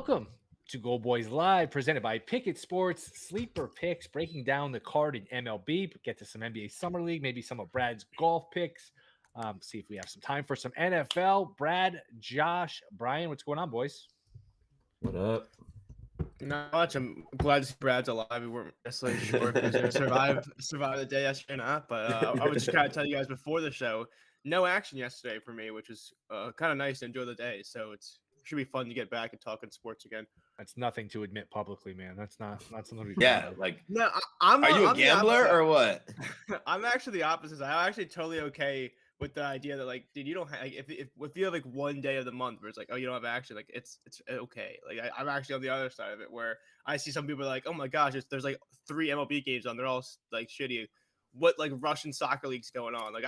Welcome to Goldboys Live, presented by Pickett Sports, Sleeper Picks, breaking down the card in MLB, get to some NBA Summer League, maybe some of Brad's golf picks, see if we have some time for some NFL. Brad, Josh, Brian, what's going on, boys? What up? Not much. I'm glad to see Brad's alive. We weren't necessarily sure if he was going to survive the day yesterday or not. But I was just kind of tell you guys before the show, no action yesterday for me, which was kind of nice to enjoy the day. So it should be fun to get back and talking sports again. That's nothing to admit publicly, man. That's not something to be Yeah, like no. Are you a gambler or what? I'm actually the opposite. I'm actually totally okay with the idea that, like, dude, you don't have, like, if you have like one day of the month where it's like, oh, you don't have action, like it's okay. Like I'm actually on the other side of it where I see some people are like, oh my gosh, there's like 3 MLB games on, they're all like shitty. What like Russian soccer leagues going on? Like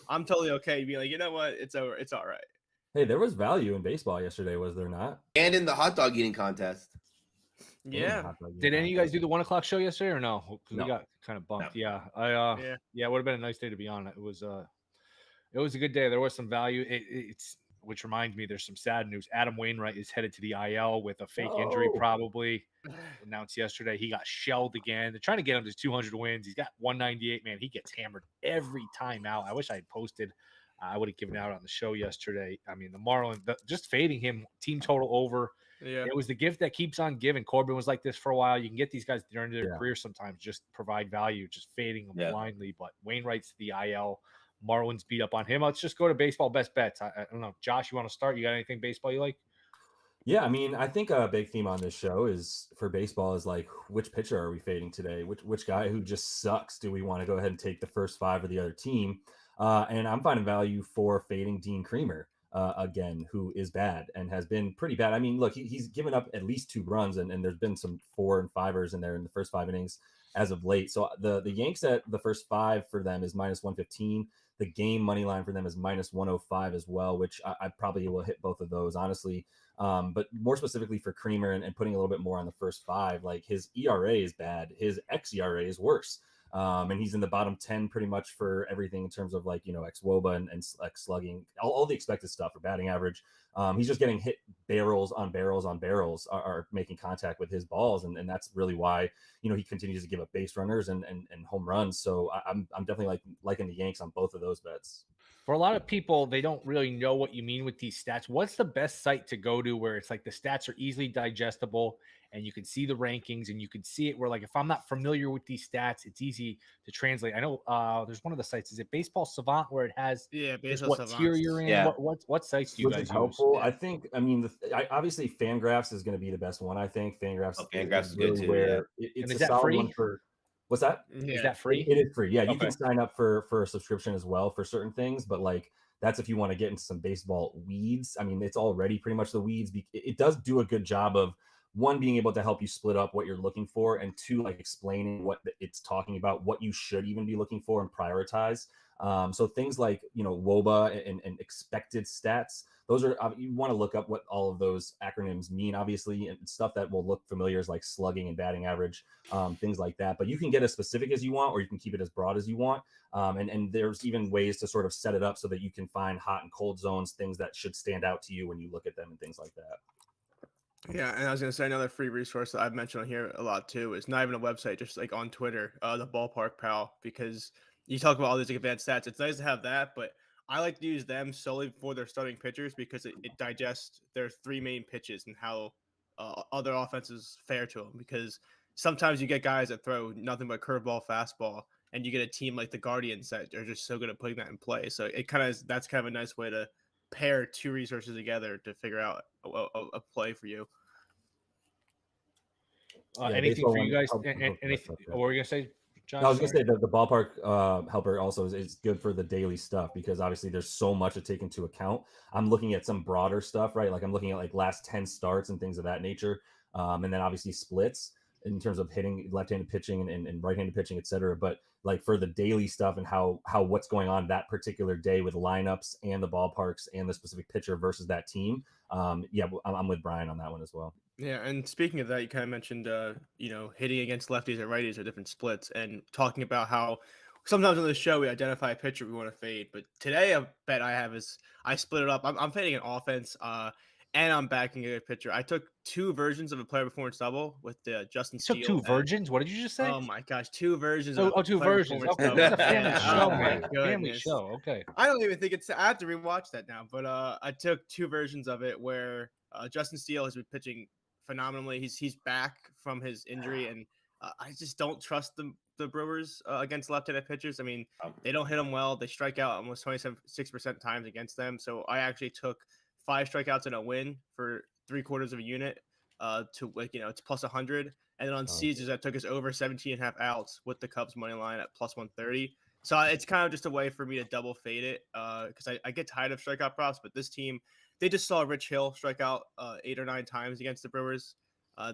I'm totally okay being like, you know what, it's over, it's all right. Hey, there was value in baseball yesterday, was there not? And in the hot dog eating contest. Yeah. Did any of you guys do the 1 o'clock show yesterday or no? No. We got kind of bumped. No. Yeah, it would have been a nice day to be on. It was a good day. There was some value. It's which reminds me, there's some sad news. Adam Wainwright is headed to the IL with a fake injury, probably announced yesterday. He got shelled again. They're trying to get him to 200 wins. He's got 198. Man, he gets hammered every time out. I wish I had posted. I would have given out on the show yesterday. I mean, the Marlins just fading him, team total over. Yeah, it was the gift that keeps on giving. Corbin was like this for a while. You can get these guys during their career sometimes, just provide value, just fading them blindly. But Wainwright's the IL. Marlins beat up on him. Let's just go to baseball best bets. I don't know. Josh, you want to start? You got anything baseball you like? Yeah, I mean, I think a big theme on this show is for baseball is like, which pitcher are we fading today? Which guy who just sucks do we want to go ahead and take the first 5 of the other team? And I'm finding value for fading Dean Kremer again, who is bad and has been pretty bad. I mean, look, he's given up at least 2 runs, and there's been some 4 and 5ers in there in the first 5 innings as of late. So the Yanks at the first 5 for them is -115. The game money line for them is -105 as well, which I probably will hit both of those, honestly. But more specifically for Kremer and putting a little bit more on the first 5, like his ERA is bad. His xERA is worse. And he's in the bottom 10 pretty much for everything in terms of like, xWOBA and X slugging, all the expected stuff for batting average. He's just getting hit barrels on barrels on barrels are making contact with his balls. And that's really why, he continues to give up base runners and home runs. So I'm definitely liking the Yanks on both of those bets. For a lot of people, they don't really know what you mean with these stats. What's the best site to go to where it's like the stats are easily digestible and you can see the rankings and you can see it where, like, if I'm not familiar with these stats, it's easy to translate. I know there's one of the sites. Is it Baseball Savant where it has Baseball what Savant. tier you're in? Yeah. What sites do you guys helpful? use? I think, obviously Fangraphs is going to be the best one. I think Fangraphs is really good too, where it's is a that solid free? one for. What's that? Is that free? It is free. Yeah, you Okay. can sign up for a subscription as well for certain things, but like that's if you want to get into some baseball weeds. I mean, it's already pretty much the weeds. It does do a good job of, 1, being able to help you split up what you're looking for, and 2, like explaining what it's talking about, what you should even be looking for and prioritize. So things like, WOBA and expected stats, those are, you want to look up what all of those acronyms mean, obviously, and stuff that will look familiar is like slugging and batting average, things like that. But you can get as specific as you want, or you can keep it as broad as you want. And there's even ways to sort of set it up so that you can find hot and cold zones, things that should stand out to you when you look at them and things like that. Yeah, and I was going to say another free resource that I've mentioned on here a lot too is not even a website, just like on Twitter, the Ballpark Pal, because you talk about all these advanced stats. It's nice to have that, but I like to use them solely for their starting pitchers because it digests their 3 main pitches and how other offenses fare to them. Because sometimes you get guys that throw nothing but curveball, fastball, and you get a team like the Guardians that are just so good at putting that in play. So that's kind of a nice way to pair 2 resources together to figure out a play for you. Anything for you guys? Anything? What were you gonna say, John? I was going to say that the Ballpark helper also is good for the daily stuff because obviously there's so much to take into account. I'm looking at some broader stuff, right? Like I'm looking at like last 10 starts and things of that nature. And then obviously splits in terms of hitting left-handed pitching and right-handed pitching, et cetera. But like for the daily stuff and how what's going on that particular day with lineups and the ballparks and the specific pitcher versus that team. I'm with Brian on that one as well. Yeah, and speaking of that, you kind of mentioned, hitting against lefties or righties or different splits, and talking about how sometimes on the show we identify a pitcher we want to fade. But today, a bet I have is I split it up. I'm fading an offense. and I'm backing a good pitcher. I took 2 versions of a player performance double with the Justin You took Steele. 2 virgins? What did you just say? Oh my gosh, 2 versions Oh, of a 2 player versions. performance Okay, double. it's a family And, show, oh my man. Family goodness. show. Okay. I don't even think I have to rewatch that now, but I took 2 versions of it where Justin Steele has been pitching phenomenally. He's back from his injury, and I just don't trust the Brewers against left-handed pitchers. I mean, they don't hit them well. They strike out almost 26% times against them. So I actually took 5 strikeouts and a win for 3/4 of a unit to it's plus 100. And then on Caesars, I took us over 17.5 outs with the Cubs money line at plus 130. So it's kind of just a way for me to double fade it because I get tired of strikeout props. But this team, they just saw Rich Hill strike out 8 or 9 times against the Brewers.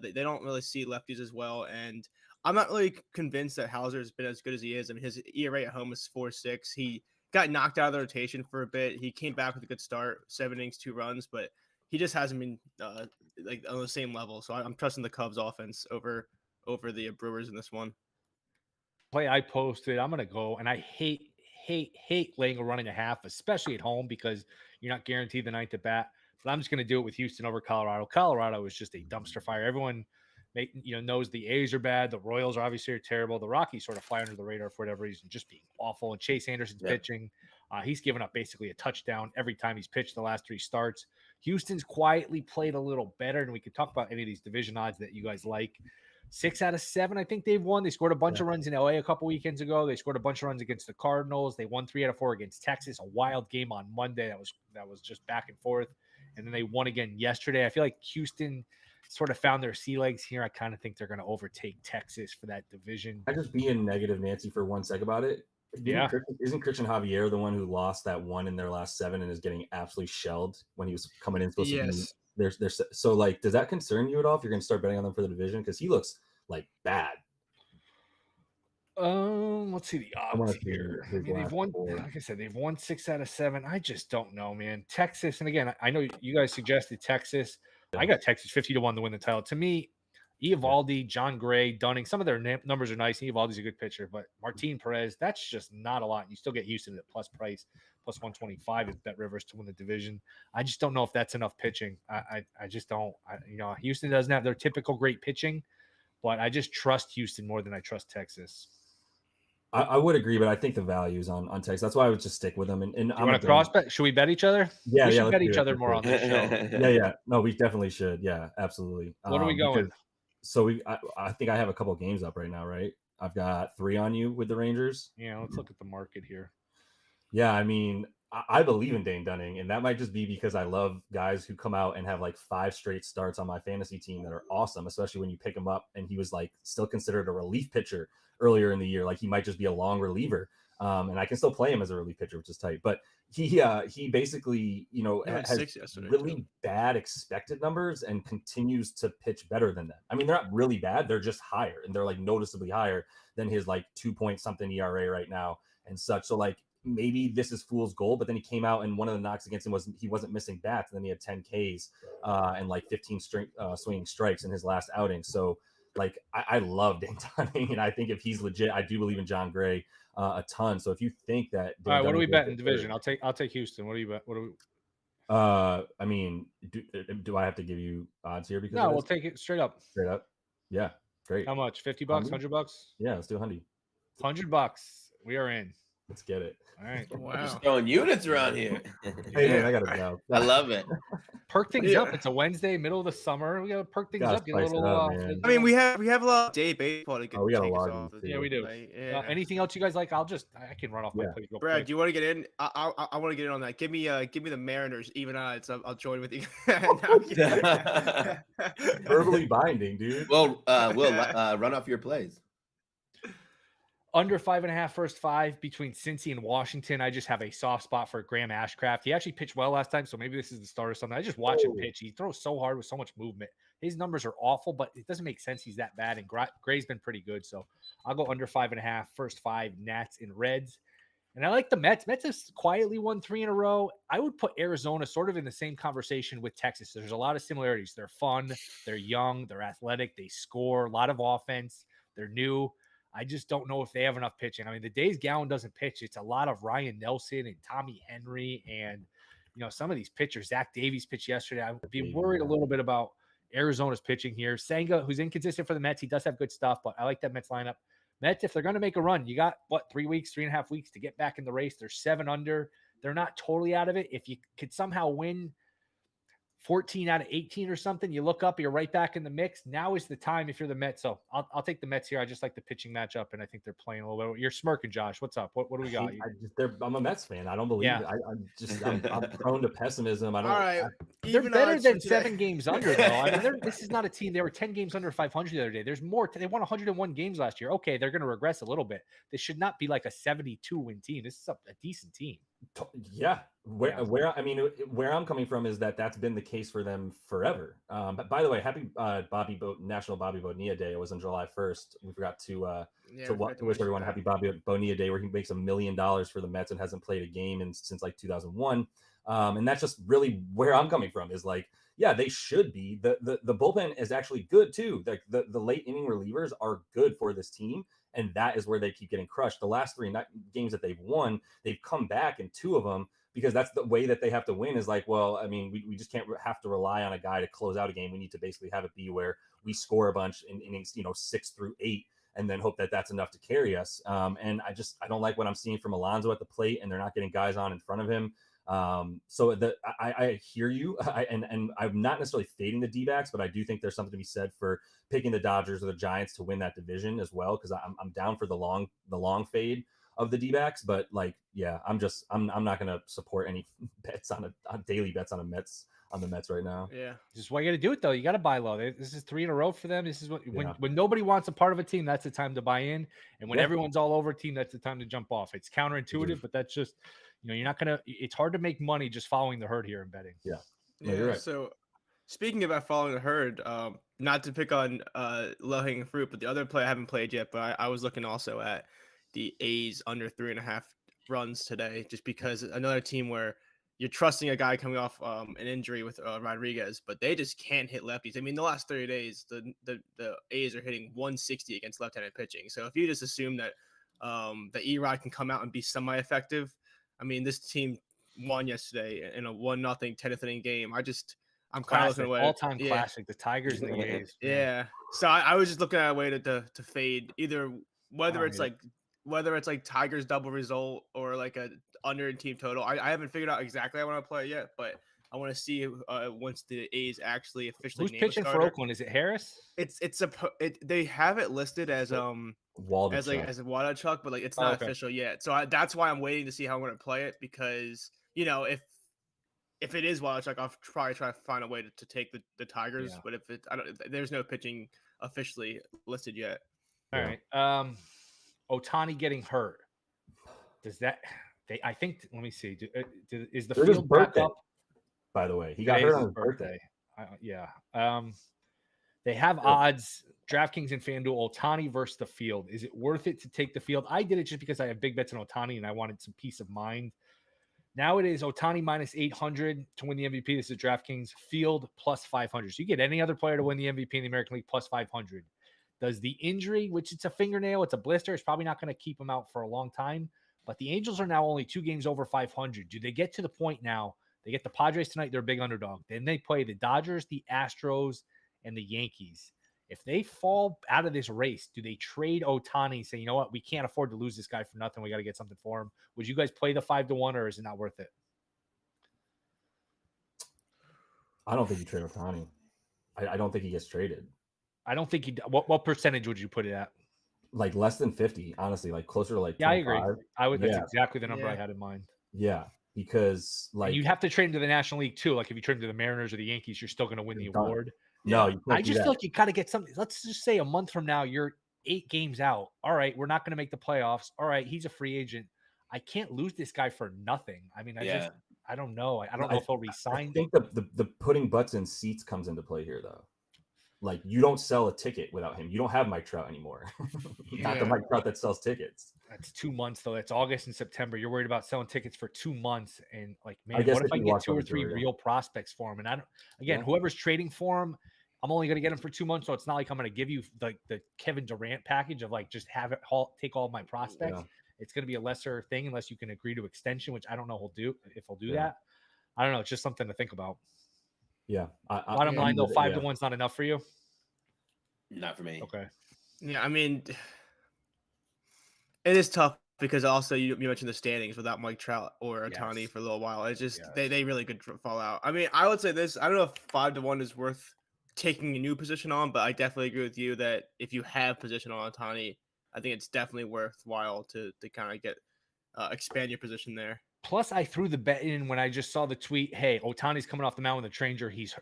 They don't really see lefties as well. And I'm not really convinced that Hauser has been as good as he is. I mean, his ERA at home is 4.6. He got knocked out of the rotation for a bit. He came back with a good start, 7 innings, 2 runs, but he just hasn't been like on the same level. So I'm trusting the Cubs offense over the Brewers in this one. Play I posted, I'm gonna go, and I hate laying a run and a half, especially at home because you're not guaranteed the ninth at bat. But I'm just gonna do it with Houston over Colorado. Colorado is just a dumpster fire. Everyone knows the A's are bad, the Royals are obviously terrible. The Rockies sort of fly under the radar for whatever reason, just being awful. And Chase Anderson's pitching. He's given up basically a touchdown every time he's pitched the last 3 starts. Houston's quietly played a little better, and we could talk about any of these division odds that you guys like. 6 out of 7, I think they've won. They scored a bunch of runs in LA a couple weekends ago. They scored a bunch of runs against the Cardinals. They won 3 out of 4 against Texas. A wild game on Monday that was just back and forth. And then they won again yesterday. I feel like Houston sort of found their sea legs here. I kind of think they're going to overtake Texas for that division. I just being negative Nancy for 1 sec about it. Yeah. Isn't Christian Javier the one who lost that one in their last 7 and is getting absolutely shelled when he was coming in supposed to be there's so like, does that concern you at all if you're going to start betting on them for the division? Because he looks like bad. Let's see the odds here. I mean, they've won, like I said, they've won 6 out of 7. I just don't know, man. Texas, and again, I know you guys suggested Texas. I got Texas 50-1 to win the title. To me, Eovaldi, John Gray, Dunning, some of their numbers are nice. Eovaldi's a good pitcher, but Martin Perez, that's just not a lot. You still get Houston at plus price, plus 125 at Bet Rivers to win the division. I just don't know if that's enough pitching. I just don't. Houston doesn't have their typical great pitching, but I just trust Houston more than I trust Texas. I would agree, but I think the value's on Texas. That's why I would just stick with them. And I'm going to cross bet. Should we bet each other? Yeah, we should bet each other more on this show. Yeah. No, we definitely should. Yeah, absolutely. What are we going? So I think I have a couple of games up right now, right? I've got 3 on you with the Rangers. Yeah, let's look at the market here. Yeah, I mean, I believe in Dane Dunning, and that might just be because I love guys who come out and have like 5 straight starts on my fantasy team that are awesome, especially when you pick him up and he was like still considered a relief pitcher earlier in the year. Like he might just be a long reliever. And I can still play him as a relief pitcher, which is tight. But he basically, has really bad expected numbers and continues to pitch better than them. I mean, they're not really bad. They're just higher, and they're like noticeably higher than his like 2-point-something ERA right now and such. So like maybe this is fool's gold, but then he came out and one of the knocks against him was he wasn't missing bats. And then he had 10 Ks and like 15 swinging strikes in his last outing. So like I love Dane Dunning, and I think if he's legit, I do believe in John Gray a ton. So if you think that, all right, what do we bet in division? I'll take Houston. What do you bet? What do we? I mean, do I have to give you odds here? Because no, we'll take it straight up. Straight up. Yeah, great. How much? $50? $100? Yeah, let's do $100. $100. We are in. Let's get it. All right. Wow. Just throwing units around here. Hey, man, I got to go. I love it. Perk things up. It's a Wednesday, middle of the summer. We got to perk things up. Get a little. I mean, we have a lot of day baseball to get. We got a lot. Yeah, we do. Anything else you guys like? I can run off my plate real Brad, quick. do you want to get in? I want to get in on that. Give me the Mariners even odds. I'll join with you. Verbally binding, dude. Well, Will, run off your plays. Under 5.5 first 5 between Cincy and Washington. I just have a soft spot for Graham Ashcraft. He actually pitched well last time, so maybe this is the start or something. I just watch him pitch. He throws so hard with so much movement. His numbers are awful, but it doesn't make sense he's that bad. And Gray's been pretty good, so I'll go under 5.5 first 5 Nats and Reds. And I like the Mets. Mets have quietly won 3 in a row. I would put Arizona sort of in the same conversation with Texas. There's a lot of similarities. They're fun. They're young. They're athletic. They score a lot of offense. They're new. I just don't know if they have enough pitching. I mean, the days Gallen doesn't pitch, it's a lot of Ryan Nelson and Tommy Henry and, some of these pitchers. Zach Davies pitched yesterday. I'd be worried a little bit about Arizona's pitching here. Senga, who's inconsistent for the Mets, he does have good stuff, but I like that Mets lineup. Mets, if they're going to make a run, you got 3.5 weeks to get back in the race. They're 7 under. They're not totally out of it. If you could somehow win 14 out of 18 or something, you look up, you're right back in the mix. Now is the time if you're the Mets. So I'll take the Mets here. I just like the pitching matchup, and I think they're playing a little bit. You're smirking, Josh. What's up? What do we got? I'm a Mets fan. I don't believe it. I'm prone to pessimism. I don't. All right. They're better than 7 games under, though. I mean, this is not a team. They were 10 games under 500 the other day. There's more. They won 101 games last year. Okay, they're going to regress a little bit. This should not be like a 72-win team. This is a decent team. Yeah. Where I'm coming from is that's been the case for them forever. But by the way, happy National Bobby Bonilla Day. It was on July 1st. We forgot to wish everyone happy Bobby Bonilla Day, where he makes $1 million for the Mets and hasn't played a game since like 2001. And that's just really where I'm coming from is like, yeah, they should be. The bullpen is actually good too. Like the late inning relievers are good for this team. And that is where they keep getting crushed. The last 3 games that they've won, they've come back in 2 of them because that's the way that they have to win is like, well, I mean, we just can't have to rely on a guy to close out a game. We need to basically have it be where we score a bunch in innings, 6 through 8, and then hope that that's enough to carry us. And I don't like what I'm seeing from Alonso at the plate, and they're not getting guys on in front of him. I hear you. And I'm not necessarily fading the D-backs, but I do think there's something to be said for picking the Dodgers or the Giants to win that division as well. Cause I'm down for the long fade of the D-backs, but like, yeah, I'm not going to support any bets on daily bets on the Mets right now. Yeah. This is why you got to do it though. You got to buy low. This is 3 in a row for them. This is when nobody wants a part of a team, that's the time to buy in. And when everyone's all over a team, that's the time to jump off. It's counterintuitive, but that's just, you're not going to, it's hard to make money just following the herd here in betting. Yeah. You're right. So speaking about following the herd, not to pick on low-hanging fruit, but the other play I haven't played yet, but I was looking also at the A's under 3.5 runs today, just because another team where you're trusting a guy coming off an injury with Rodriguez, but they just can't hit lefties. I mean, the last 30 days, the A's are hitting 160 against left-handed pitching. So if you just assume that the E-Rod can come out and be semi-effective, I mean, this team won yesterday in a 1-0 10th inning game. I'm kind of looking away. All-time classic, the Tigers and the A's. Yeah. So I was just looking at a way to fade either whether it's like Tigers double result or like a under team total. I haven't figured out exactly how I want to play yet, but I want to see once the A's actually officially who's pitching for Oakland. Is it Harris? They have it listed as Waldichuk, but like it's not official yet. So that's why I'm waiting to see how I'm going to play it, because if it is Waldichuk, I'll probably try to find a way to take the Tigers. Yeah. But if there's no pitching officially listed yet. All right. Ohtani getting hurt. Does that? I think. Let me see. Is the field back up? By the way, he got hurt on his birthday. They have odds. DraftKings and FanDuel. Ohtani versus the field. Is it worth it to take the field? I did it just because I have big bets on Ohtani and I wanted some peace of mind. Now it is Ohtani minus 800 to win the MVP. This is DraftKings. Field plus 500. So you get any other player to win the MVP in the American League plus 500. Does the injury, which it's a fingernail, it's a blister, it's probably not going to keep him out for a long time. But the Angels are now only 2 games over 500. Do they get to the point now? They get the Padres tonight. They're a big underdog. Then they play the Dodgers, the Astros, and the Yankees. If they fall out of this race, do they trade Ohtani and say, you know what, we can't afford to lose this guy for nothing. We got to get something for him. Would you guys play the 5-1, or is it not worth it? I don't think you trade Ohtani. I don't think he gets traded. I don't think he. What percentage would you put it at? Like less than 50, honestly. Like closer to like 25. I agree. I would. That's exactly the number I had in mind. Yeah, because like you'd have to trade him to the National League too. Like if you trade him to the Mariners or the Yankees, you're still going to win the award. No, you I just feel like you got to get something. Let's just say a month from now, you're 8 games out. All right, we're not going to make the playoffs. All right, he's a free agent. I can't lose this guy for nothing. I mean, I don't know. I don't know if he'll resign. I think the putting butts in seats comes into play here, though. Like, you don't sell a ticket without him. You don't have Mike Trout anymore. Not the Mike Trout that sells tickets. That's 2 months, though. That's August and September. You're worried about selling tickets for 2 months. And, like, man, what if I get 2 or 3 real prospects for him? And whoever's trading for him, I'm only going to get him for 2 months. So it's not like I'm going to give you the Kevin Durant package of, like, just have it take all of my prospects. Yeah. It's going to be a lesser thing unless you can agree to extension, which I don't know if he'll do that. I don't know. It's just something to think about. Yeah. Bottom line, though, 5-1's not enough for you. Not for me. Okay. Yeah, I mean, it is tough because also you mentioned the standings without Mike Trout or Ohtani Yes. for a little while. It's just Yes. they really could fall out. I mean, I would say this. I don't know if 5-1 is worth taking a new position on, but I definitely agree with you that if you have position on Ohtani, I think it's definitely worthwhile to kind of get expand your position there. Plus, I threw the bet in when I just saw the tweet. Hey, Ohtani's coming off the mound with the trainer. He's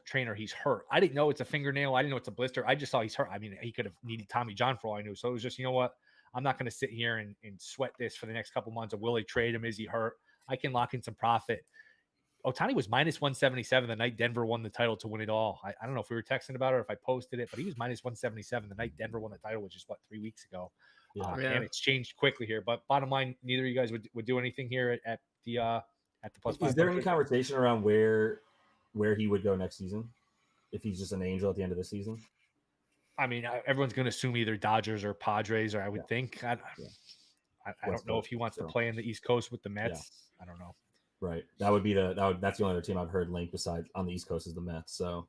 hurt. I didn't know it's a fingernail. I didn't know it's a blister. I just saw he's hurt. I mean, he could have needed Tommy John for all I knew. So it was just, you know what? I'm not going to sit here and sweat this for the next couple months. Of will he trade him? Is he hurt? I can lock in some profit. Ohtani was minus 177 the night Denver won the title to win it all. I don't know if we were texting about it or if I posted it, but he was minus 177 the night Denver won the title, which is 3 weeks ago. And it's changed quickly here. But bottom line, neither of you guys would do anything here at the plus. Is there any conversation around where he would go next season if he's just an Angel at the end of the season? I mean, everyone's going to assume either Dodgers or Padres, or I would think. I don't know if he wants to play in the East Coast with the Mets. Yeah. I don't know. Right. That's the only other team I've heard linked besides on the East Coast is the Mets. So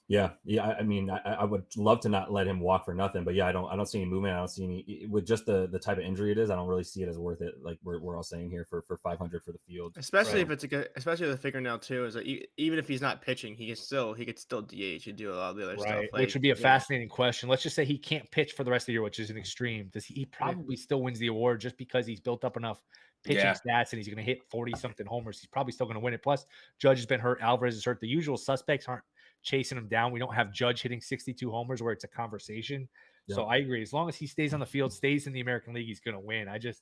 yeah. I mean, I would love to not let him walk for nothing, but yeah, I don't see any movement. I don't see any with just the type of injury it is. I don't really see it as worth it. Like we're all saying here for 500 for the field, especially if it's especially the fingernail too. Is that even if he's not pitching, he could still DH and do a lot of the other stuff. Which would be a fascinating question. Let's just say he can't pitch for the rest of the year, which is an extreme. Does he probably still wins the award just because he's built up enough pitching stats and he's going to hit 40-something homers? He's probably still going to win it. Plus, Judge has been hurt. Alvarez is hurt. The usual suspects aren't chasing him down. We don't have Judge hitting 62 homers where it's a conversation. Yep. So I agree. As long as he stays on the field, stays in the American League, he's going to win. I just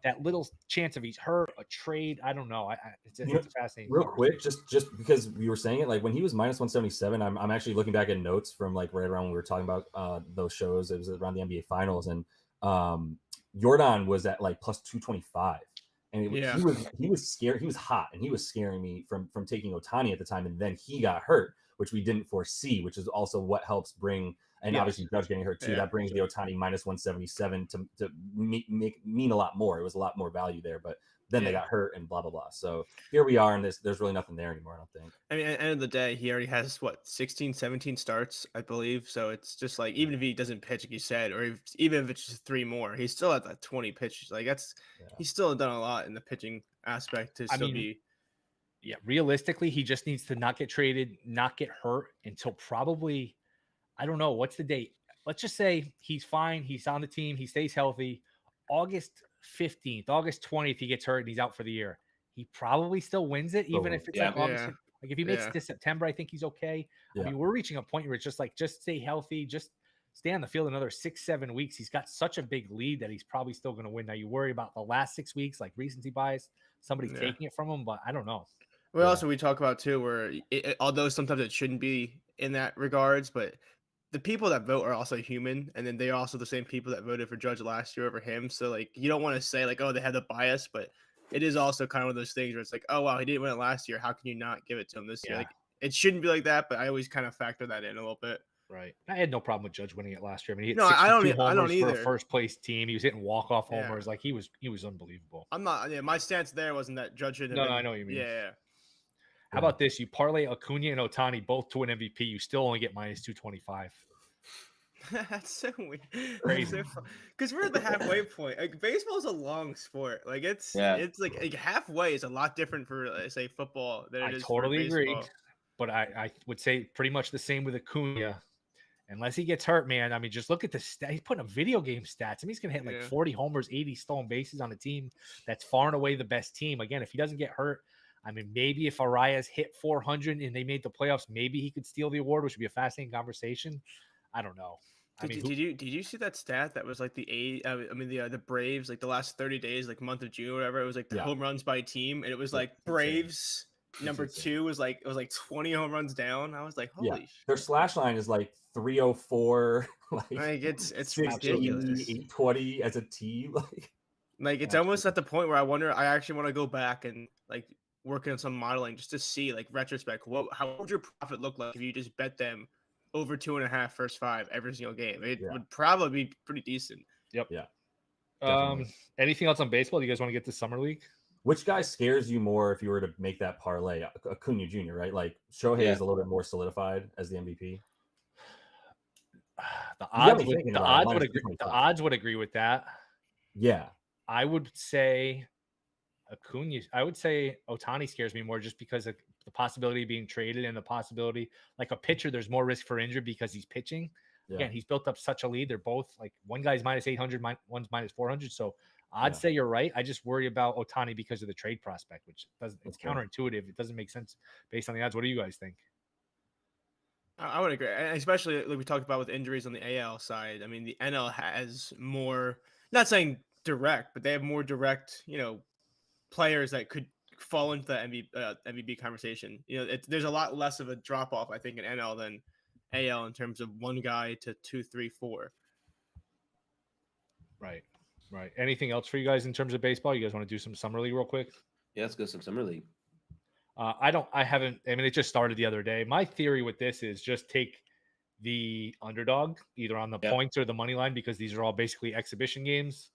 that little chance of he's hurt, a trade. I don't know. It's fascinating. Real quick, just because we were saying it, like when he was minus 177, I'm actually looking back at notes from like right around when we were talking about those shows. It was around the NBA Finals, and Jordan was at like plus 225. And he was scared. He was hot, and he was scaring me from taking Ohtani at the time. And then he got hurt, which we didn't foresee, which is also what helps bring. And obviously, Judge getting hurt too. That brings the Ohtani minus 177 to mean a lot more. It was a lot more value there, but then they got hurt and blah blah blah. So here we are, and there's really nothing there anymore. I don't think. I mean, at the end of the day, he already has 16, 17 starts, I believe. So it's just like even if he doesn't pitch, like you said, or even if it's just 3 more, he's still at that 20 pitches. Like he's still done a lot in the pitching aspect to still be. Yeah, realistically, he just needs to not get traded, not get hurt until probably, I don't know, what's the date? Let's just say he's fine. He's on the team. He stays healthy. August 15th, August 20th, he gets hurt and he's out for the year. He probably still wins it, even if it's like August. Like if he makes it to September, I think he's okay. I mean, we're reaching a point where it's just like, just stay healthy, just stay on the field another 6-7 weeks. He's got such a big lead that he's probably still going to win. Now you worry about the last 6 weeks, like recency bias, somebody taking it from him, but I don't know. Well, also we talk about too, where although sometimes it shouldn't be in that regards, but the people that vote are also human, and then they are also the same people that voted for Judge last year over him. So like, you don't want to say like, oh, they had the bias, but it is also kind of one of those things where it's like, oh wow, he didn't win it last year. How can you not give it to him this year? Like, it shouldn't be like that, but I always kind of factor that in a little bit. Right. I had no problem with Judge winning it last year. I mean, he hit I don't either. For a first place team. He was hitting walk-off homers. Like he was unbelievable. I'm not. Yeah, my stance there wasn't that Judge should. No, I know what you mean. Yeah. How about this? You parlay Acuna and Ohtani both to an MVP. You still only get minus 225. That's so weird. Crazy. Because we're at the halfway point. Like baseball is a long sport. Like it's like halfway is a lot different for say football than it is. I totally agree. But I would say pretty much the same with Acuna. Unless he gets hurt, man. I mean, just look at the stat. He's putting up video game stats. I mean, he's going to hit like 40 homers, 80 stolen bases on a team that's far and away the best team. Again, if he doesn't get hurt, I mean, maybe if Arias hit 400 and they made the playoffs, maybe he could steal the award, which would be a fascinating conversation. I don't know. Did you see that stat that was like the Braves, like the last 30 days, like month of June or whatever, it was like the home runs by team, and it was like Braves number 2 was like, it was like 20 home runs down. I was like, holy shit. Their slash line is like 304, like it's ridiculous. 820 as a team. Like it's almost at the point where I actually want to go back and like working on some modeling just to see like retrospect, how would your profit look like if you just bet them over 2.5 first 5 every single game? It would probably be pretty decent. Yep. Yeah. Anything else on baseball? Do you guys want to get to summer league? Which guy scares you more if you were to make that parlay? Acuna Jr., right? Like Shohei is a little bit more solidified as the MVP. The You got odds me would thinking the about it. odds Minus would agree. The 225. odds would agree with that. Yeah. I would say Acuna. I would say Ohtani scares me more just because of the possibility of being traded and the possibility, like a pitcher, there's more risk for injury because he's pitching. Yeah. Again, he's built up such a lead. They're both like one guy's minus 800, one's minus 400. So I'd say you're right. I just worry about Ohtani because of the trade prospect, which doesn't. It's counterintuitive. It doesn't make sense based on the odds. What do you guys think? I would agree, and especially like we talked about with injuries on the AL side. I mean, the NL has more. Not saying direct, but they have more direct, players that could fall into the MVP conversation. There's a lot less of a drop off, I think, in NL than AL in terms of one guy to 2, 3, 4. Right. Anything else for you guys in terms of baseball? You guys want to do some summer league real quick? Yeah, let's go some summer league. It just started the other day. My theory with this is just take the underdog either on the points or the money line because these are all basically exhibition games.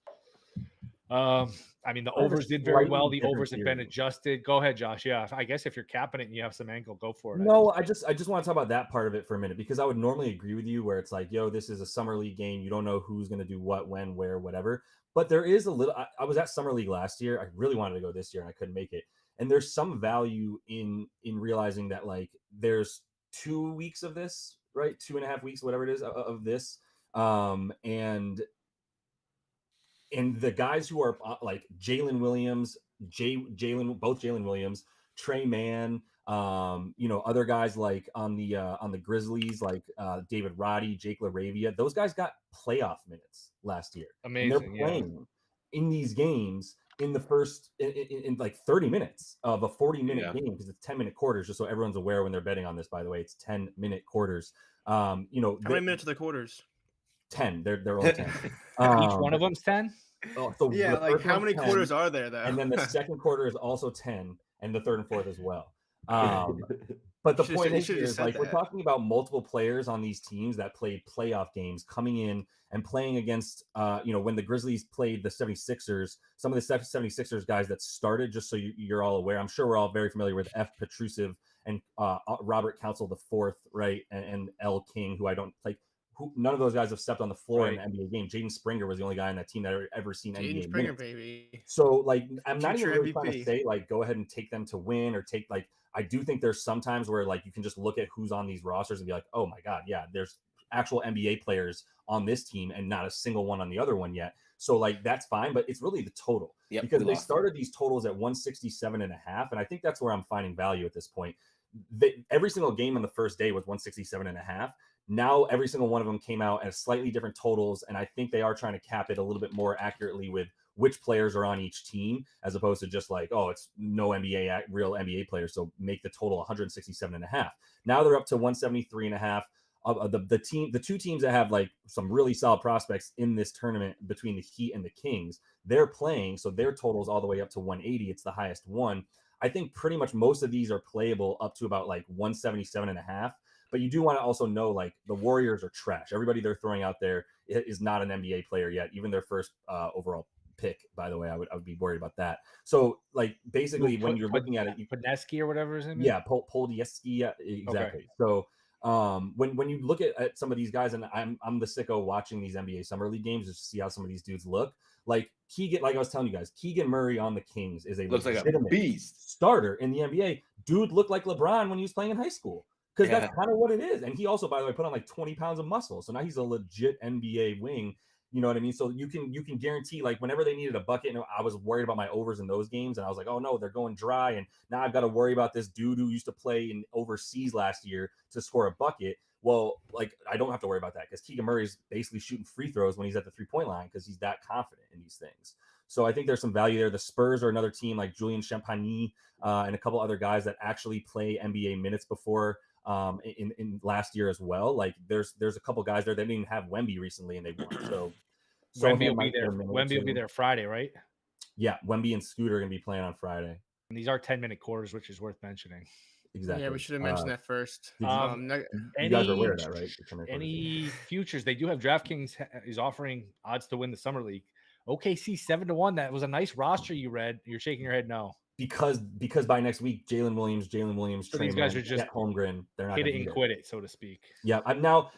The overs did very well. The overs have been adjusted. Go ahead, Josh. Yeah, I guess if you're capping it and you have some angle, go for it. No, I just want to talk about that part of it for a minute because I would normally agree with you where it's like, yo, this is a summer league game. You don't know who's going to do what, when, where, whatever. But there is a little. I was at summer league last year. I really wanted to go this year and I couldn't make it. And there's some value in realizing that like there's 2 weeks of this, right? 2.5 weeks, whatever it is of this. And the guys who are like Jalen Williams, both Jalen Williams, Trey Mann, other guys like on the Grizzlies, like David Roddy, Jake LaRavia, those guys got playoff minutes last year. Amazing. And they're playing in these games in the first in like 30 minutes of a 40-minute game because it's 10-minute quarters. Just so everyone's aware when they're betting on this, by the way, it's 10-minute quarters. How many minutes are the quarters? 10. They're all 10. Each one of them's 10. Oh, so yeah, like how many 10, quarters are there though? And then the second quarter is also 10, and the third and fourth as well. But the point is like we're talking about multiple players on these teams that played playoff games coming in and playing against, when the Grizzlies played the 76ers, some of the 76ers guys that started, just so you're all aware, I'm sure we're all very familiar with F. Petrusev and Robert Council IV, right? And L. King, who I don't like. None of those guys have stepped on the floor in an NBA game. Jaden Springer was the only guy on that team that I've ever seen NBA Springer, minutes. baby. So, like, I'm not even really MVP. trying to say, like, go ahead and take them to win or take, like, I do think there's sometimes where, like, you can just look at who's on these rosters and be like, oh, my God, yeah, there's actual NBA players on this team and not a single one on the other one yet. So, like, that's fine, but it's really the total. Because they started these totals at 167.5, and I think that's where I'm finding value at this point. Every single game on the first day was 167.5. Now every single one of them came out at slightly different totals, and I think they are trying to cap it a little bit more accurately with which players are on each team, as opposed to just like, oh, it's no real NBA players, so make the total 167.5. Now they're up to 173.5. The two teams that have like some really solid prospects in this tournament between the Heat and the Kings, they're playing, so their total's all the way up to 180. It's the highest one. I think pretty much most of these are playable up to about like 177.5. But you do want to also know, like, the Warriors are trash. Everybody they're throwing out there is not an NBA player yet. Even their first overall pick, by the way, I would be worried about that. So, like, basically, when you're looking at it, Podneski or whatever his name is? Yeah, Podneski, exactly. Okay. So, when you look at some of these guys, and I'm the sicko watching these NBA Summer League games just to see how some of these dudes look. Like Keegan, like I was telling you guys, Keegan Murray on the Kings is looks like a beast starter in the NBA. Dude looked like LeBron when he was playing in high school. Because that's kind of what it is. And he also, by the way, put on like 20 pounds of muscle. So now he's a legit NBA wing. You know what I mean? So you can guarantee, like, whenever they needed a bucket, I was worried about my overs in those games. And I was like, oh, no, they're going dry. And now I've got to worry about this dude who used to play in overseas last year to score a bucket. Well, like, I don't have to worry about that because Keegan Murray's basically shooting free throws when he's at the three-point line because he's that confident in these things. So I think there's some value there. The Spurs are another team like Julian Champagny and a couple other guys that actually play NBA minutes before in last year as well. Like there's a couple guys there that didn't even have Wemby recently and they won. So Wemby will be there. Wemby will be there Friday, right? Yeah, Wemby and Scooter are gonna be playing on Friday. And these are 10-minute quarters, which is worth mentioning. Exactly. Yeah, we should have mentioned that first. You guys are aware of that, right? Any futures? They do have DraftKings is offering odds to win the Summer League. OKC 7-1. That was a nice roster you read. You're shaking your head no. Because by next week, Jalen Williams, So these Trey guys Man, are just Chet Holmgren, they're not hit going it to be and there. quit it, so to speak. Yeah, I'm now.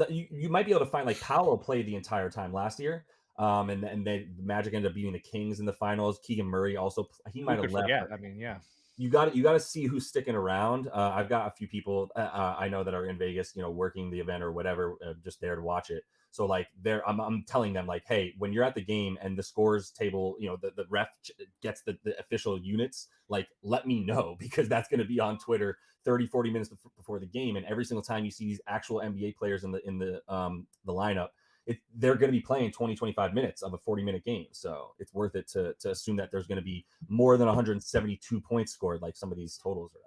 You might be able to find like Paolo played the entire time last year, and the Magic ended up beating the Kings in the finals. Keegan Murray also he might have left. Forget? I mean, yeah. You got to see who's sticking around. I've got a few people I know that are in Vegas, working the event or whatever, just there to watch it. So like I'm telling them like, hey, when you're at the game and the scores table, the ref gets the official units, like let me know, because that's going to be on Twitter 30-40 minutes before the game. And every single time you see these actual NBA players in the lineup, they're going to be playing 20-25 minutes of a 40-minute game. So it's worth it to assume that there's going to be more than 172 points scored like some of these totals are at.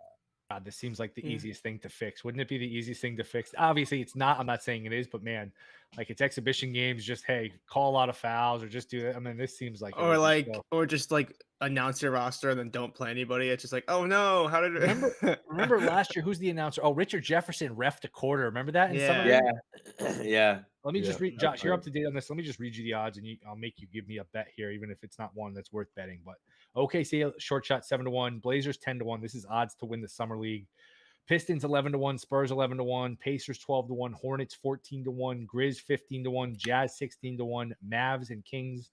God, this seems like the easiest thing to fix. Wouldn't it be the easiest thing to fix? Obviously, it's not. I'm not saying it is, but man, like it's exhibition games. Just hey, call a lot of fouls or just do that. I mean, this seems like or just like announce your roster and then don't play anybody. It's just like, oh no, how did it remember last year? Who's the announcer? Oh, Richard Jefferson refed a quarter. Remember that? Yeah. Let me just read, Josh. You're up to date on this. Let me just read you the odds, and I'll make you give me a bet here, even if it's not one that's worth betting. But OKC short shot 7-1, Blazers 10-1. This is odds to win the summer league. Pistons 11-1, Spurs 11-1, Pacers 12-1, Hornets 14-1, Grizz 15-1, Jazz 16-1, Mavs and Kings,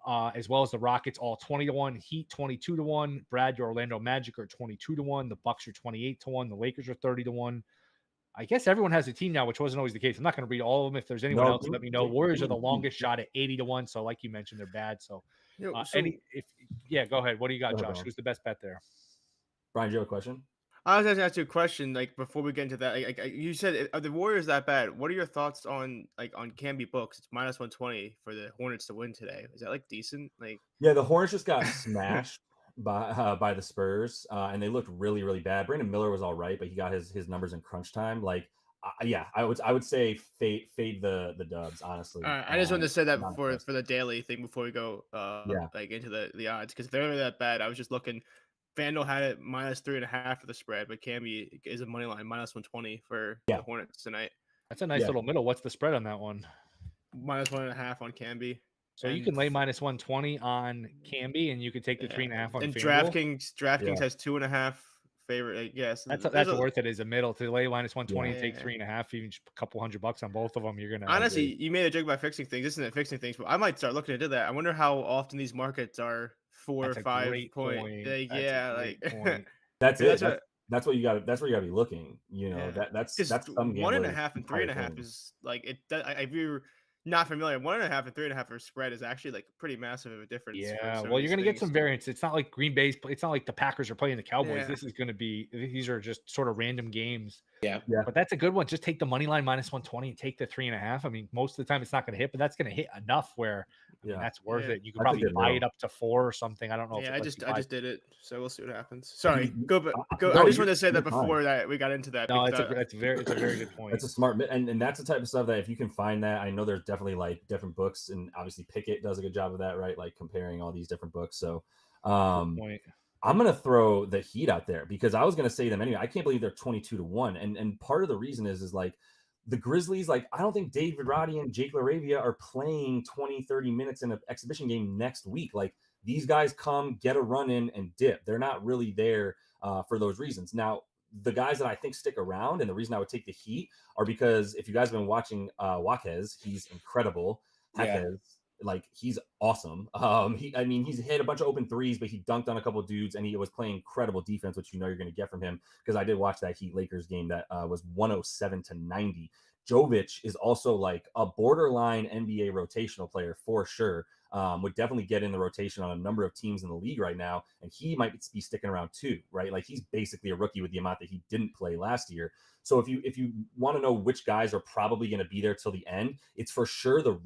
as well as the Rockets all 20-1, Heat 22-1, Brad, your Orlando Magic are 22-1, the Bucks are 28-1, the Lakers are 30-1. I guess everyone has a team now, which wasn't always the case. I'm not going to read all of them. If there's anyone else, let me know. Warriors are the longest shot at 80-1. So, like you mentioned, they're bad. So, go ahead. What do you got, Josh? Who's the best bet there? Brian, do you have a question? I was going to ask you a question. Like before we get into that, like you said, are the Warriors that bad? What are your thoughts on Camby Books? It's -120 for the Hornets to win today. Is that like decent? Like, yeah, the Hornets just got smashed by the Spurs, and they looked really, really bad. Brandon Miller was all right, but he got his numbers in crunch time. Like, I would say fade the Dubs, honestly. I just wanted to say that for the daily thing before we go like into the odds, because if they're really that bad, I was just looking. FanDuel had it -3.5 for the spread, but Camby is a money line -120 for the Hornets tonight. That's a nice little middle. What's the spread on that one? -1.5 on Camby. So you can lay -120 on Camby, and you could take the 3.5 on FanDuel. DraftKings has 2.5 favorite. Yes, that's worth it as a middle to lay -120 and take 3.5, even just a couple $100 on both of them. You're gonna honestly, you made a joke about fixing things. Isn't it fixing things? But I might start looking into that. I wonder how often these markets are 4 or 5 point. That's it. That's what you got. That's where you got to be looking. That's some 1.5 and 3.5 is like it. If you're not familiar, 1.5 and 3.5 for spread is actually like pretty massive of a difference. Yeah, well, you're going to get some variance. It's not like Green Bay's. It's not like the Packers are playing the Cowboys. Yeah. This is going to be. These are just sort of random games. Yeah. But that's a good one. Just take the money line -120 and take the 3.5. I mean, most of the time it's not going to hit, but that's going to hit enough where that's worth it. You could probably buy it up to 4 or something. I don't know. Yeah, I just did it, so we'll see what happens. Sorry, go. I just wanted to say that before that we got into that. No, it's a very good point. That's a smart, and that's the type of stuff that if you can find that, I know there's definitely like different books, and obviously Pickett does a good job of that, right? Like comparing all these different books. So, I'm going to throw the Heat out there because I was going to say them anyway. I can't believe they're 22-1. And part of the reason is like the Grizzlies, like I don't think David Roddy and Jake LaRavia are playing 20-30 minutes in an exhibition game next week. Like these guys come, get a run in and dip. They're not really there for those reasons. Now, the guys that I think stick around and the reason I would take the Heat are because if you guys have been watching Jaquez, he's incredible. Like he's awesome. He's hit a bunch of open threes, but he dunked on a couple of dudes and he was playing incredible defense, which you're going to get from him. Because I did watch that Heat Lakers game that was 107-90. Jovic is also like a borderline NBA rotational player for sure. Would definitely get in the rotation on a number of teams in the league right now, and he might be sticking around too, right? Like he's basically a rookie with the amount that he didn't play last year. So if you want to know which guys are probably going to be there till the end, it's for sure the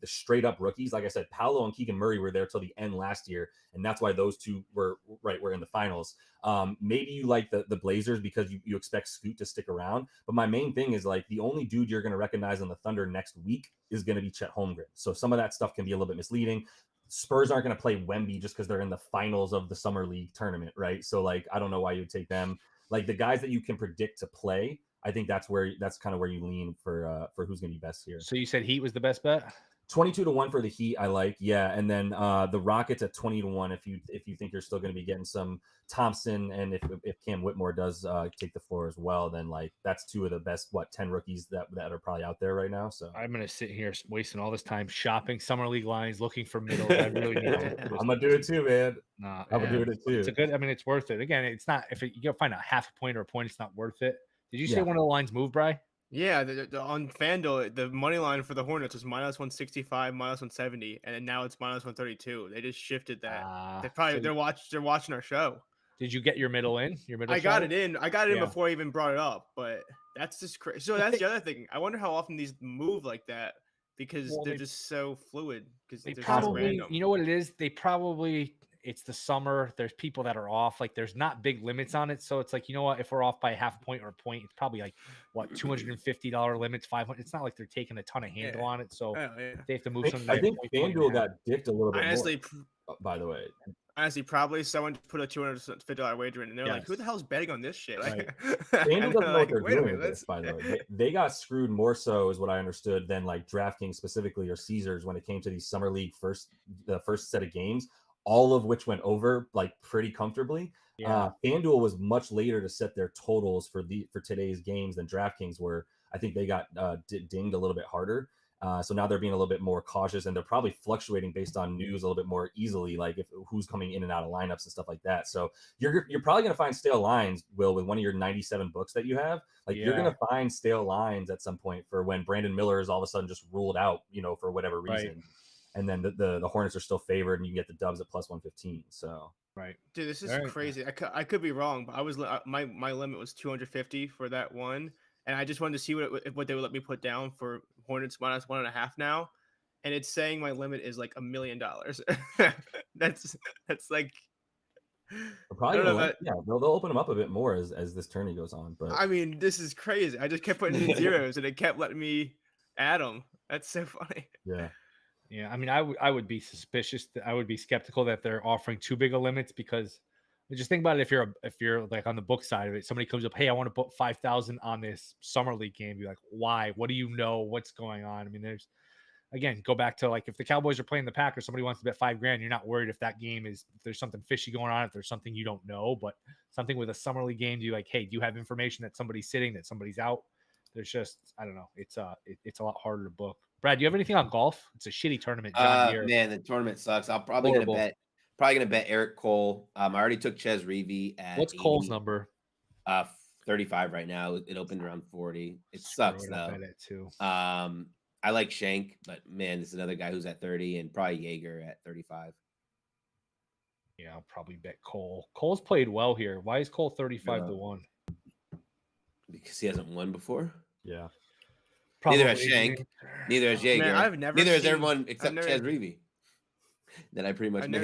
straight up rookies. Like I said, Paolo and Keegan Murray were there till the end last year, and that's why those two were in the finals. Maybe you like the Blazers because you expect Scoot to stick around, but my main thing is like the only dude you're going to recognize on the Thunder next week is going to be Chet Holmgren. So some of that stuff can be a little bit misleading. Spurs aren't going to play Wemby just because they're in the finals of the summer league tournament, right? So like I don't know why you would take them. Like the guys that you can predict to play, I think that's kind of where you lean for who's going to be best here. So you said Heat was the best bet? 22-1 for the Heat, I like, yeah, and then the Rockets at 20-1 if you think you're still going to be getting some Thompson, and if Cam Whitmore does take the floor as well, then like that's two of the best 10 rookies that are probably out there right now. So I'm gonna sit here wasting all this time shopping summer league lines, looking for middles. I really need to. I'm gonna do it too, man. Nah, I'm gonna do it too. It's a good. I mean, it's worth it. Again, it's not if you go find a half a point or a point, it's not worth it. Did you say one of the lines moved, Bri? Yeah, on FanDuel, the money line for the Hornets was -165, -170, and then now it's -132. They just shifted that. They're watching our show. Did you get your middle in? I got it in. I got it in before I even brought it up, but that's just crazy. So that's the other thing. I wonder how often these move like that because they're just so fluid. Because they probably, you know what it is? They probably. It's the summer. There's people that are off. Like there's not big limits on it. So it's like, you know what? If we're off by a half point or a point, it's probably like $250 limits, 500. It's not like they're taking a ton of handle on it. So they have to move something. I think FanDuel got dicked a little bit honestly, more, by the way. Honestly, probably someone put a $250 wager in, and they're like, "Who the hell's betting on this shit?" Like, FanDuel doesn't know what they're doing with this, by the way. They got screwed more so, is what I understood, than like DraftKings specifically or Caesars when it came to these summer league the first set of games. All of which went over like pretty comfortably. FanDuel was much later to set their totals for today's games than DraftKings were. I think they got dinged a little bit harder. So now they're being a little bit more cautious, and they're probably fluctuating based on news a little bit more easily, like who's coming in and out of lineups and stuff like that. So you're probably going to find stale lines, Will, with one of your 97 books that you have. Like you're going to find stale lines at some point for when Brandon Miller is all of a sudden just ruled out, for whatever reason. Right. And then the Hornets are still favored, and you can get the Dubs at +115. So dude, this is crazy. I could be wrong, but I was my limit was 250 for that one, and I just wanted to see what they would let me put down for Hornets -1.5 now, and it's saying my limit is like $1 million. that's like. Probably they'll open them up a bit more as this tourney goes on. But I mean, this is crazy. I just kept putting in zeros, and it kept letting me add them. That's so funny. Yeah, I mean, I would be suspicious. I would be skeptical that they're offering too big of limits because just think about it. If you're like on the book side of it, somebody comes up, hey, I want to put 5,000 on this summer league game. You're like, why? What do you know? What's going on? I mean, go back to like if the Cowboys are playing the Packers, somebody wants to bet $5,000. You're not worried if that game if there's something fishy going on, if there's something you don't know. But something with a summer league game, do you like, hey, do you have information that somebody's sitting, that somebody's out? There's just, I don't know. It's a lot harder to book. Brad, do you have anything on golf? It's a shitty tournament. Man, the tournament sucks. I'm probably gonna bet Eric Cole. I already took Ches Reavie at what's 80. Cole's number? 35 right now. It opened around 40. It sucks though. I bet it too. I like Shank, but man, this is another guy who's at 30, and probably Jaeger at 35. Yeah, I'll probably bet Cole. Cole's played well here. Why is Cole 35-1? Because he hasn't won before. Yeah. Neither has Shank. Neither has Jaeger. Man, neither has everyone except Ches Reavie. That I pretty much named.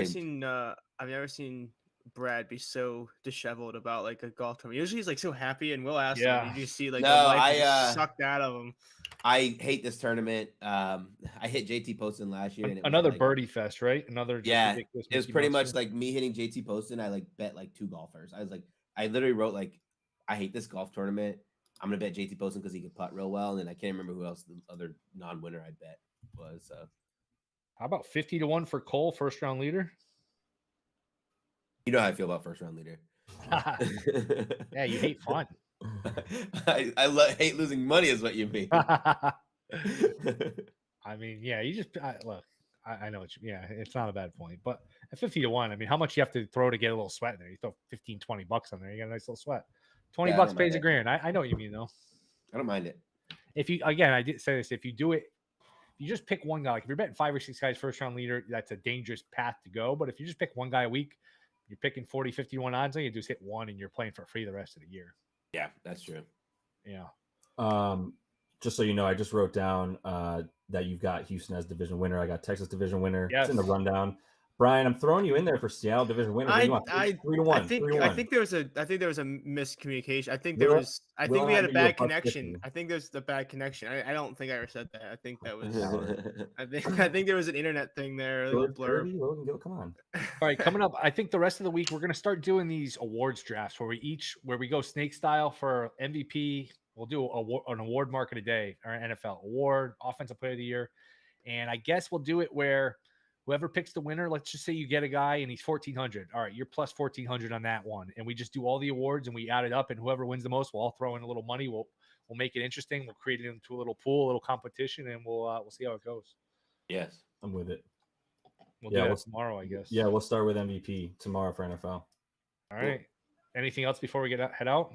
I've never seen Brad be so disheveled about like a golf tournament. Usually he's like so happy, and Will ask him. You see like the life sucked out of him. I hate this tournament. I hit JT Poston last year, and another birdie fest, right? Another it was pretty much like me hitting JT Poston. I like bet like 2 golfers. I literally wrote like, I hate this golf tournament. I'm gonna bet JT Poston because he could putt real well, and then I can't remember who else the other non-winner I bet was. How about 50-1 for Cole, first round leader? You know how I feel about first round leader. Yeah, you hate fun. I hate losing money, is what you mean. I mean, yeah, you just look. I know it's not a bad point, but at 50-1, I mean, how much you have to throw to get a little sweat in there? You throw $15-$20 on there, you got a nice little sweat. $20 pays $1,000. I know what you mean though. I don't mind it. If you I did say this. If you do it, you just pick one guy. Like if you're betting 5 or 6 guys first round leader, that's a dangerous path to go. But if you just pick one guy a week, you're picking 40, 51 odds, and you just hit one, and you're playing for free the rest of the year. Yeah, that's true. Yeah. Just so you know, I just wrote down that you've got Houston as division winner. I got Texas division winner. Yes. It's in the rundown. Brian, I'm throwing you in there for Seattle division winner. 3-1. I think there was a miscommunication. I think we had a bad connection. I think there's the bad connection. I don't think I ever said that. I think that was I think there was an internet thing there. Blurb. Come on. All right, coming up, I think the rest of the week we're gonna start doing these awards drafts where we go snake style for MVP. We'll do an award market a day, or NFL award, offensive player of the year. And I guess we'll do it where whoever picks the winner, let's just say you get a guy and he's 1,400. All right, you're plus 1,400 on that one. And we just do all the awards and we add it up, and whoever wins the most, we'll all throw in a little money. We'll make it interesting. We'll create it into a little pool, a little competition, and we'll see how it goes. Yes. I'm with it. We'll do that tomorrow, I guess. Yeah, we'll start with MVP tomorrow for NFL. All right. Anything else before we head out?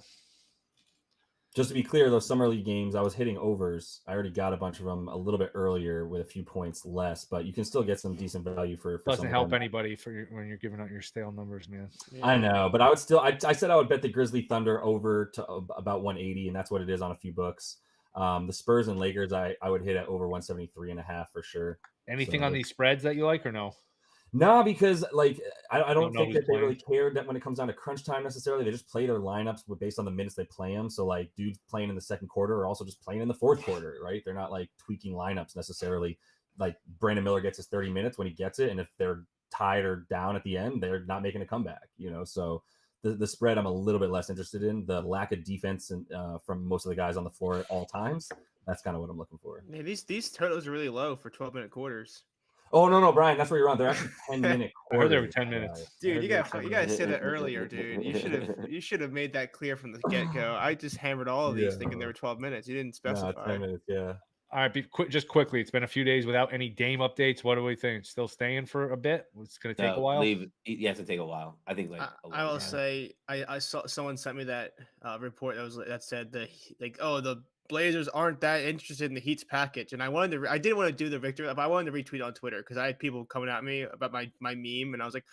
Just to be clear, those summer league games, I was hitting overs. I already got a bunch of them a little bit earlier with a few points less, but you can still get some decent value for doesn't help anybody when you're giving out your stale numbers, man. Yeah. I know, but I would still. I said I would bet the Grizzly Thunder over to about 180, and that's what it is on a few books. The Spurs and Lakers, I would hit at over 173.5 for sure. Anything on these spreads that you like or no? No, because like I don't think that they really care that when it comes down to crunch time necessarily. They just play their lineups based on the minutes they play them. So like dudes playing in the second quarter are also just playing in the fourth quarter, right? They're not like tweaking lineups necessarily. Like Brandon Miller gets his 30 minutes when he gets it, and if they're tied or down at the end, they're not making a comeback, So the spread I'm a little bit less interested in. The lack of defense and from most of the guys on the floor at all times. That's kind of what I'm looking for. Yeah, these totals are really low for 12-minute quarters. Oh no, Brian, that's where you're on. They're actually 10-minute quarters. I heard they were 10 minutes. Dude, you gotta say that earlier, dude. You should have made that clear from the get-go. I just hammered all of these thinking they were 12 minutes. You didn't specify. No, 10 minutes, yeah. All right, just quickly. It's been a few days without any Dame updates. What do we think? Still staying for a bit? It's going to take a while. You have to take a while. I think I will say I saw someone sent me that report that said the Blazers aren't that interested in the Heat's package, and I didn't want to do the Victor, but I wanted to retweet on Twitter because I had people coming at me about my meme, and I was like,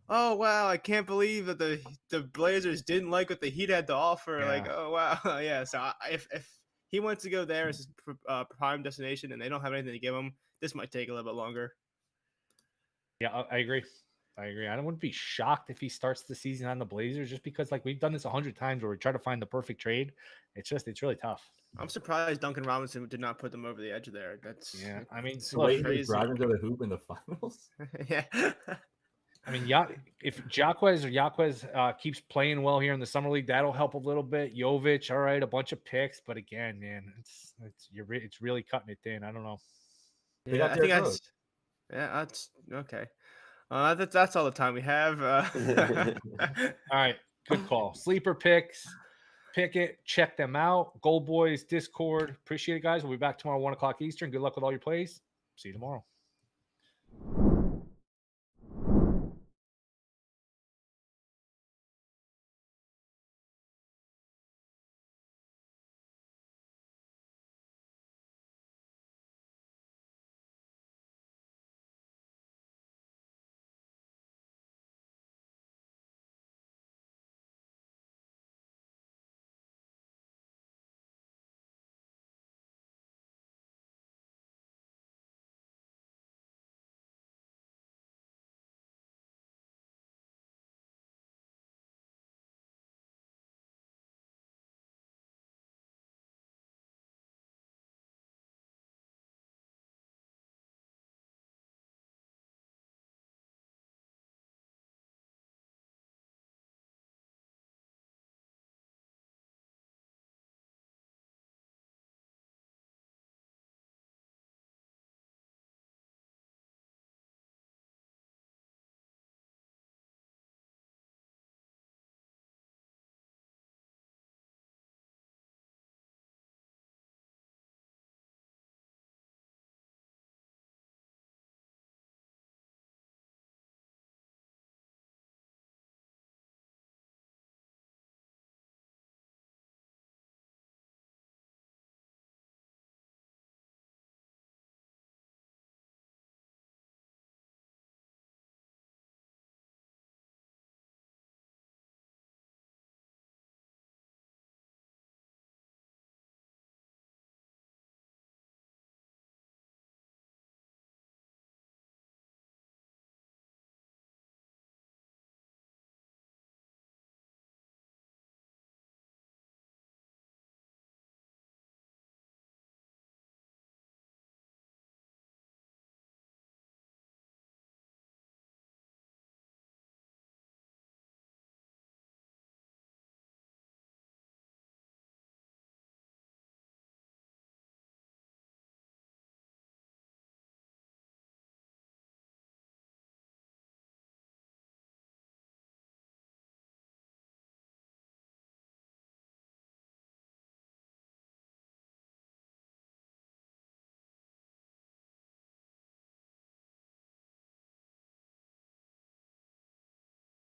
oh wow, I can't believe that the Blazers didn't like what the Heat had to offer. Yeah. Like, oh wow, yeah. So if he wants to go there as his prime destination, and they don't have anything to give him, this might take a little bit longer. Yeah, I agree. I wouldn't be shocked if he starts the season on the Blazers, just because like we've done this 100 times where we try to find the perfect trade. It's really tough. I'm surprised Duncan Robinson did not put them over the edge there. I mean, crazy. Driving to the hoop in the finals. Yeah. I mean, if Jaquez keeps playing well here in the summer league, that'll help a little bit. Jovic, all right, a bunch of picks, but again, man, it's really cutting it thin. I don't know. Yeah, I think that's okay. That's all the time we have. All right, good call. Sleeper picks, pick it, check them out. Goldboys Discord, appreciate it, guys. We'll be back tomorrow 1:00 Eastern. Good luck with all your plays. See you tomorrow.